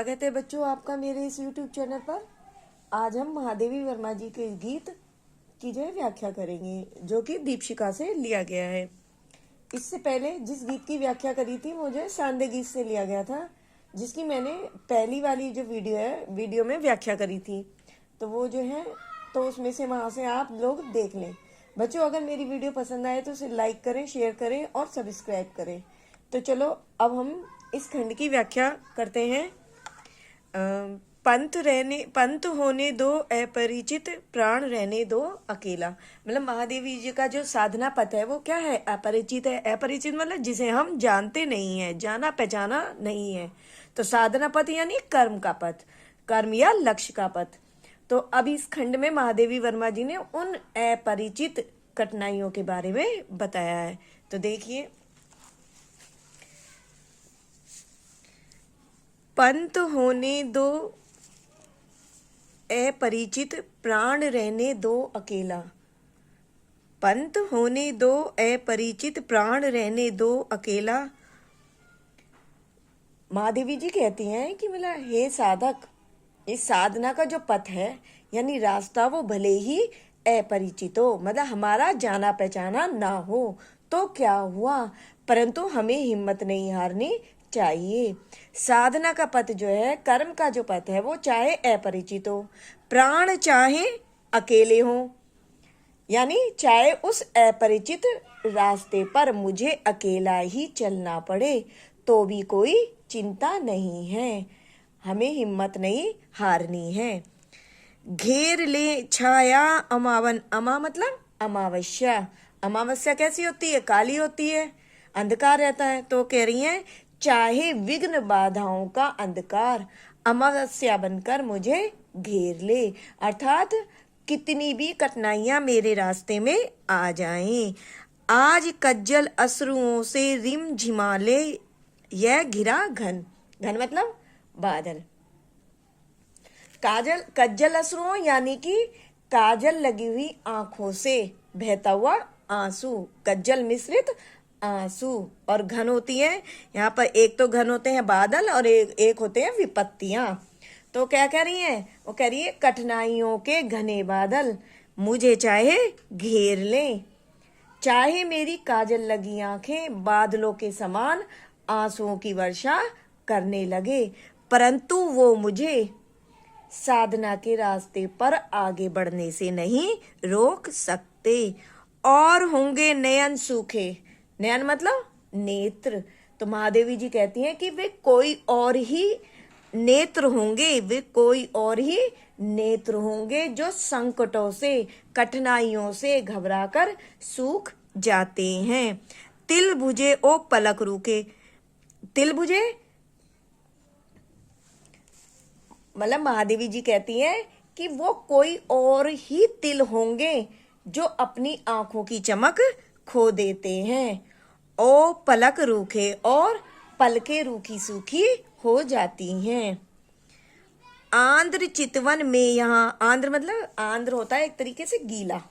स्वागत है बच्चों आपका मेरे इस YouTube चैनल पर। आज हम महादेवी वर्मा जी के गीत की जो है व्याख्या करेंगे, जो कि दीपशिखा से लिया गया है। इससे पहले जिस गीत की व्याख्या करी थी वो जो है सांदे गीत से लिया गया था, जिसकी मैंने पहली वाली जो वीडियो में व्याख्या करी थी। तो वो जो है तो उसमें से वहाँ से आप लोग देख लें। बच्चों, अगर मेरी वीडियो पसंद आए तो उसे लाइक करें, शेयर करें और सब्सक्राइब करें। तो चलो अब हम इस खंड की व्याख्या करते हैं। पंत होने दो अपरिचित, प्राण रहने दो अकेला। मतलब महादेवी जी का जो साधना पथ है वो क्या है? अपरिचित है। अपरिचित मतलब जिसे हम जानते नहीं है, जाना पहचाना नहीं है। तो साधना पथ यानी कर्म का पथ, कर्म या लक्ष्य का पथ। तो अब इस खंड में महादेवी वर्मा जी ने उन अपरिचित कठिनाइयों के बारे में बताया है। तो देखिए, पंत होने दो अपरिचित, प्राण रहने दो अकेला। पंत होने दो अपरिचित, प्राण रहने दो अकेला। महादेवी जी कहती हैं कि मतलब हे साधक, इस साधना का जो पथ है यानी रास्ता वो भले ही अपरिचित हो, मतलब हमारा जाना पहचाना ना हो तो क्या हुआ, परंतु हमें हिम्मत नहीं हारनी चाहिए। साधना का पथ जो है, कर्म का जो पथ है वो चाहे अपरिचित हो, प्राण चाहे अकेले हो, यानी चाहे उस अपरिचित रास्ते पर मुझे अकेला ही चलना पड़े तो भी कोई चिंता नहीं है, हमें हिम्मत नहीं हारनी है। घेर ले छाया अमावन, अमा मतलब अमावस्या। अमावस्या कैसी होती है? काली होती है, अंधकार रहता है। तो कह रही हैं चाहे विघ्न बाधाओं का अंधकार अमावस्या बनकर मुझे घेर ले, अर्थात कितनी भी कठिनाइयां मेरे रास्ते में आ जाएं, आज कज्जल अश्रुओं से रिम झिमाले यह घिरा घन। घन मतलब बादल। कज्जल अश्रुओं यानी कि काजल लगी हुई आंखों से बहता हुआ आंसू, कज्जल मिश्रित आंसू। और घन होती है यहाँ पर, एक तो घन होते हैं बादल और एक होते हैं विपत्तियां। तो क्या कह रही हैं? वो कह रही है कठिनाइयों के घने बादल मुझे चाहे घेर लें, चाहे मेरी काजल लगी आंखें बादलों के समान आंसुओं की वर्षा करने लगे, परंतु वो मुझे साधना के रास्ते पर आगे बढ़ने से नहीं रोक सकते। और होंगे नयन सूखे, नयन मतलब नेत्र। तो महादेवी जी कहती हैं कि वे कोई और ही नेत्र होंगे, वे कोई और ही नेत्र होंगे जो संकटों से, कठिनाइयों से घबराकर सूख जाते हैं। तिल बुझे ओ पलक रुके, तिल बुझे मतलब महादेवी जी कहती हैं कि वो कोई और ही तिल होंगे जो अपनी आंखों की चमक खो देते हैं। ओ पलक रूखे, और पलके रूखी सूखी हो जाती हैं। आंध्र चितवन में, यहाँ आंध्र मतलब आंध्र होता है एक तरीके से गीला,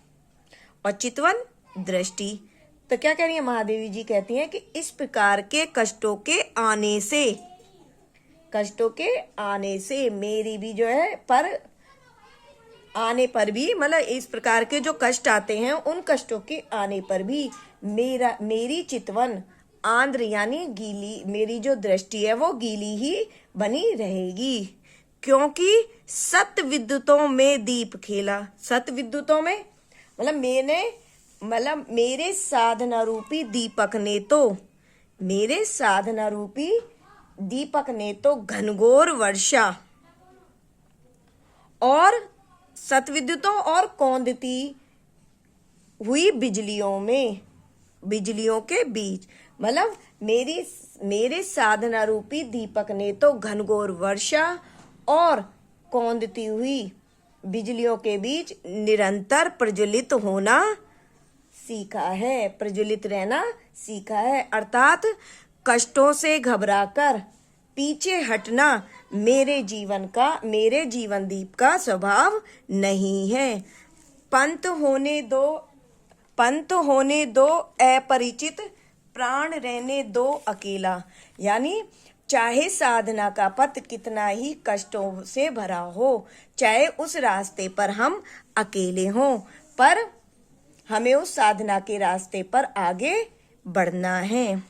और चितवन दृष्टि। तो क्या कह रही है महादेवी जी? कहती हैं कि इस प्रकार के कष्टों के आने से, कष्टों के आने से मेरी भी जो है पर आने पर भी, मतलब इस प्रकार के जो कष्ट आते हैं उन कष्टों के आने पर भी मेरी चितवन आंध्र यानी गीली, मेरी जो दृष्टि है वो गीली ही बनी रहेगी, क्योंकि सत विद्युतों में दीप खेला। सत विद्युतों में मतलब मेरे साधना रूपी दीपक ने तो, मेरे साधना रूपी दीपक ने तो घनघोर वर्षा और सतविद्युतों और कौंधती हुई बिजलियों में, बिजलियों के बीच, मतलब मेरे साधना रूपी दीपक ने तो घनघोर वर्षा और कौंधती हुई बिजलियों के बीच निरंतर प्रज्वलित होना सीखा है, प्रज्वलित रहना सीखा है। अर्थात कष्टों से घबराकर पीछे हटना मेरे जीवन दीप का स्वभाव नहीं है। पंत होने दो अपरिचित, प्राण रहने दो अकेला, यानी चाहे साधना का पथ कितना ही कष्टों से भरा हो, चाहे उस रास्ते पर हम अकेले हों, पर हमें उस साधना के रास्ते पर आगे बढ़ना है।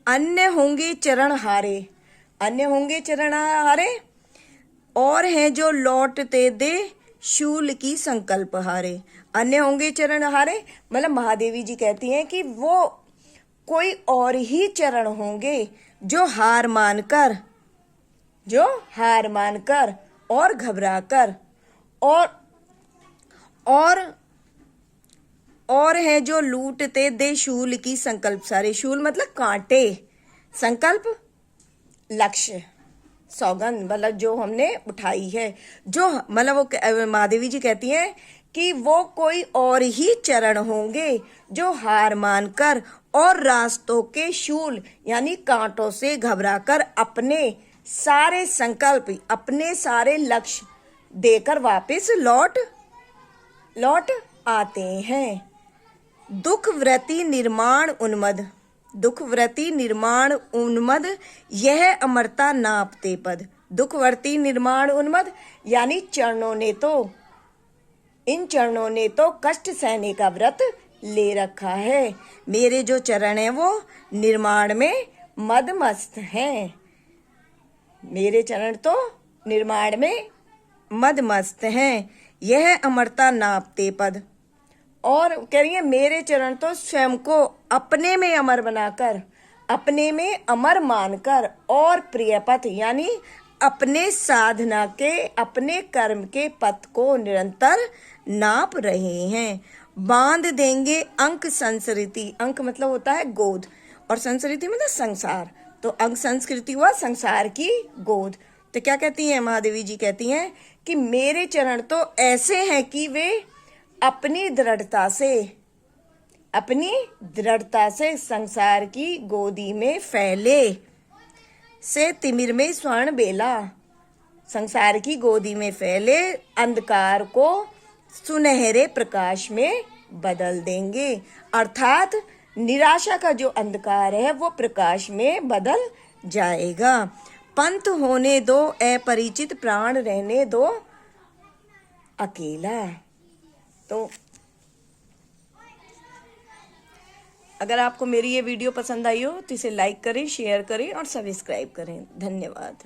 अन्य होंगे चरण हारे, अन्य होंगे चरण हारे, और हैं जो लौटते दे शूल की संकल्प हारे। अन्य होंगे चरण हारे मतलब महादेवी जी कहती हैं कि वो कोई और ही चरण होंगे जो हार मानकर, जो हार मानकर और घबराकर और है जो लूटते दे शूल की संकल्प सारे। शूल मतलब कांटे, संकल्प लक्ष्य, सौगंध मतलब जो हमने उठाई है, जो मतलब वो महादेवी जी कहती हैं कि वो कोई और ही चरण होंगे जो हार मानकर और रास्तों के शूल यानी कांटों से घबराकर अपने सारे संकल्प, अपने सारे लक्ष्य देकर वापस लौट आते हैं। दुख वृत्ति निर्माण उन्मद, दुख वृत्ति निर्माण उन्मद, यह अमरता नापते पद। दुख वृत्ति निर्माण उन्मद यानी चरणों ने तो, इन चरणों ने तो कष्ट सहने का व्रत ले रखा है। मेरे जो चरण हैं वो निर्माण में मदमस्त हैं, मेरे चरण तो निर्माण में मदमस्त हैं। यह अमरता नापते पद, और कह रही है मेरे चरण तो स्वयं को अपने में अमर बनाकर, अपने में अमर मानकर और प्रिय पथ यानी अपने साधना के, अपने कर्म के पथ को निरंतर नाप रहे हैं। बांध देंगे अंक संस्कृति, अंक मतलब होता है गोद और संस्कृति मतलब संसार, तो अंक संस्कृति हुआ संसार की गोद। तो क्या कहती हैं महादेवी जी, कहती हैं कि मेरे चरण तो ऐसे हैं कि वे अपनी दृढ़ता से संसार की गोदी में फैले से तिमिर में स्वर्ण बेला, संसार की गोदी में फैले अंधकार को सुनहरे प्रकाश में बदल देंगे। अर्थात निराशा का जो अंधकार है वो प्रकाश में बदल जाएगा। पंथ होने दो अपरिचित, प्राण रहने दो अकेला। तो अगर आपको मेरी ये वीडियो पसंद आई हो तो इसे लाइक करें, शेयर करें और सब्सक्राइब करें। धन्यवाद।